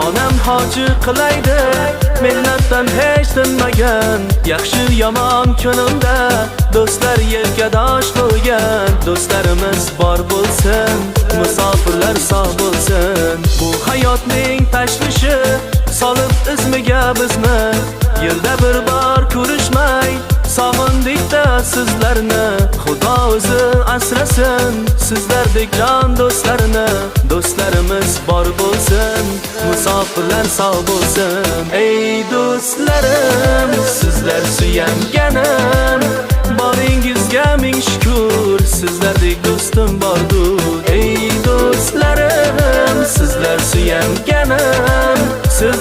Onam hoji qilaydi, mehnatdan hech tinmagan. Yaxshi yomon ko'ngilda do'stlar yelkadosh qo'ygan. Do'stlarimiz bor bo'lsin, musofirlar sog' bo'lsin. Bu hayotning tashvishi solib izmiga bizni, yilda bir bor ko'rishmay sog'indikda sizlarni. Xudo o'zi asrasin sizlardek jon do'stlarni. Do'stlarimiz bor bo'lsin, musofirlar sog' bo'lsin. Ey do'stlarim, sizlar suyanganim, boringizga ming shukr, sizlardek do'stim bordur. Ey do'stlarim, sizlar suyanganim, sizlar